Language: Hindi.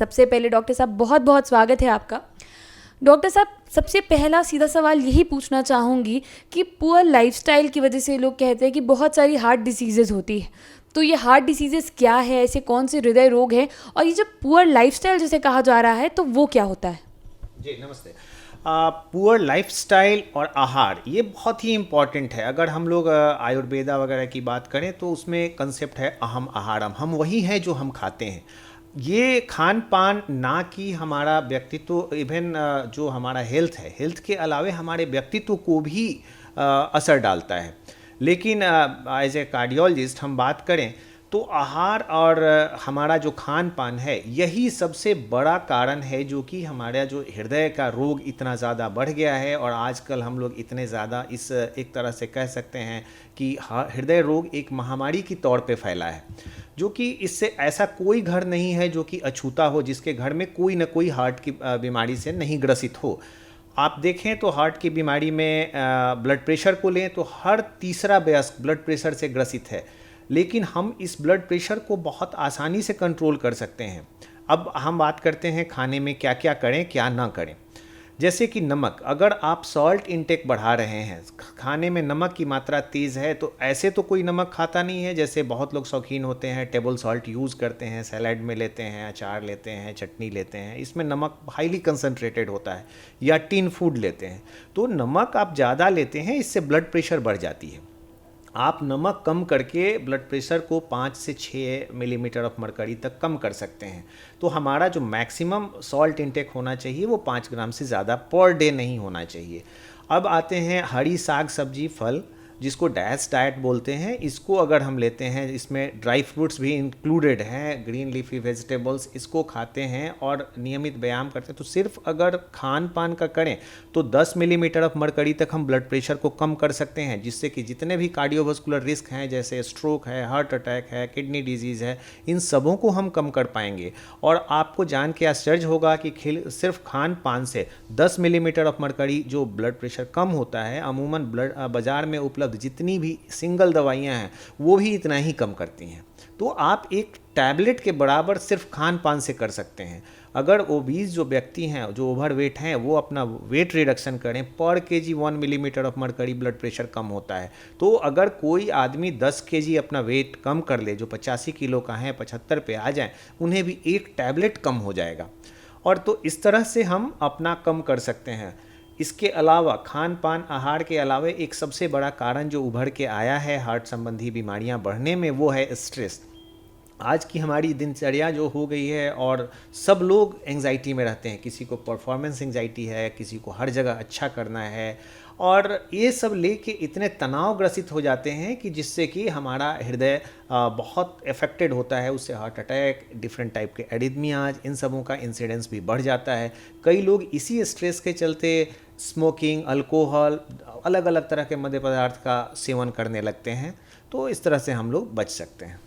सबसे पहले डॉक्टर साहब बहुत बहुत स्वागत है आपका। डॉक्टर साहब, सबसे पहला सीधा सवाल यही पूछना चाहूँगी कि पुअर लाइफस्टाइल की वजह से लोग कहते हैं कि बहुत सारी हार्ट डिसीज़ेज़ होती है, तो ये हार्ट डिसीज़ेज़ क्या है, ऐसे कौन से हृदय रोग हैं, और ये जब पुअर लाइफस्टाइल जिसे कहा जा रहा है तो वो क्या होता है? जी नमस्ते। पुअर लाइफस्टाइल और आहार ये बहुत ही इम्पॉर्टेंट है। अगर हम लोग आयुर्वेदा वगैरह की बात करें तो उसमें कंसेप्ट है अहम आहारम, हम वही हैं जो हम खाते हैं। ये खान पान ना कि हमारा व्यक्तित्व, इवन जो हमारा हेल्थ है, हेल्थ के अलावे हमारे व्यक्तित्व को भी असर डालता है। लेकिन एज ए कार्डियोलॉजिस्ट हम बात करें तो आहार और हमारा जो खान पान है यही सबसे बड़ा कारण है जो कि हमारा जो हृदय का रोग इतना ज़्यादा बढ़ गया है। और आजकल हम लोग इतने ज़्यादा इस एक तरह से कह सकते हैं कि हृदय रोग एक महामारी की तौर पे फैला है, जो कि इससे ऐसा कोई घर नहीं है जो कि अछूता हो जिसके घर में कोई ना कोई हार्ट की बीमारी से नहीं ग्रसित हो। आप देखें तो हार्ट की बीमारी में ब्लड प्रेशर को लें तो हर तीसरा वयस्क ब्लड प्रेशर से ग्रसित है, लेकिन हम इस ब्लड प्रेशर को बहुत आसानी से कंट्रोल कर सकते हैं। अब हम बात करते हैं खाने में क्या क्या करें क्या ना करें। जैसे कि नमक, अगर आप सॉल्ट इंटेक बढ़ा रहे हैं, खाने में नमक की मात्रा तेज़ है, तो ऐसे तो कोई नमक खाता नहीं है। जैसे बहुत लोग शौकीन होते हैं, टेबल सॉल्ट यूज़ करते हैं, सैलड में लेते हैं, अचार लेते हैं, चटनी लेते हैं, इसमें नमक हाईली कंसनट्रेटेड होता है, या टिन फूड लेते हैं। तो नमक आप ज़्यादा लेते हैं, इससे ब्लड प्रेशर बढ़ जाती है। आप नमक कम करके ब्लड प्रेशर को 5 से 6 मिलीमीटर ऑफ मरकरी तक कम कर सकते हैं। तो हमारा जो मैक्सिमम सॉल्ट इंटेक होना चाहिए वो 5 ग्राम से ज़्यादा पर डे नहीं होना चाहिए। अब आते हैं हरी साग सब्जी फल, जिसको डैश डाइट बोलते हैं। इसको अगर हम लेते हैं, इसमें ड्राई फ्रूट्स भी इंक्लूडेड हैं, ग्रीन लीफी वेजिटेबल्स, इसको खाते हैं और नियमित व्यायाम करते हैं, तो सिर्फ अगर खान पान का करें तो 10 मिलीमीटर ऑफ मरकरी तक हम ब्लड प्रेशर को कम कर सकते हैं, जिससे कि जितने भी कार्डियोवास्कुलर रिस्क हैं, जैसे स्ट्रोक है, हार्ट अटैक है, किडनी डिजीज़ है, इन सबों को हम कम कर पाएंगे। और आपको जान के आश्चर्य होगा कि सिर्फ खान पान से 10 मिलीमीटर ऑफ मरकरी जो ब्लड प्रेशर कम होता है, अमूमन बाज़ार में उपलब्ध जितनी भी सिंगल दवाइयां हैं वो भी इतना ही कम करती हैं। तो आप एक टैबलेट के बराबर सिर्फ खान पान से कर सकते हैं। अगर ओबीज जो व्यक्ति हैं, जो ओवरवेट हैं, वो अपना वेट रिडक्शन करें, per KG 1 millimetre of mercury blood pressure कम होता है। तो अगर कोई आदमी 10 केजी अपना वेट कम कर ले, जो 85 किलो का है, 75 पे आ जाए, उन्हें भी एक टैबलेट कम हो जाएगा। और तो इस तरह से हम अपना कम कर सकते हैं। इसके अलावा खान पान आहार के अलावा एक सबसे बड़ा कारण जो उभर के आया है हार्ट संबंधी बीमारियां बढ़ने में, वो है स्ट्रेस। आज की हमारी दिनचर्या जो हो गई है, और सब लोग एंजाइटी में रहते हैं, किसी को परफॉर्मेंस एंजाइटी है, किसी को हर जगह अच्छा करना है, और ये सब लेके इतने तनाव ग्रसित हो जाते हैं कि जिससे कि हमारा हृदय बहुत अफेक्टेड होता है, उससे हार्ट अटैक, डिफरेंट टाइप के एरिथमियाज, इन सबों का इंसिडेंस भी बढ़ जाता है। कई लोग इसी स्ट्रेस के चलते स्मोकिंग, अल्कोहल, अलग अलग तरह के मद्य पदार्थ का सेवन करने लगते हैं। तो इस तरह से हम लोग बच सकते हैं।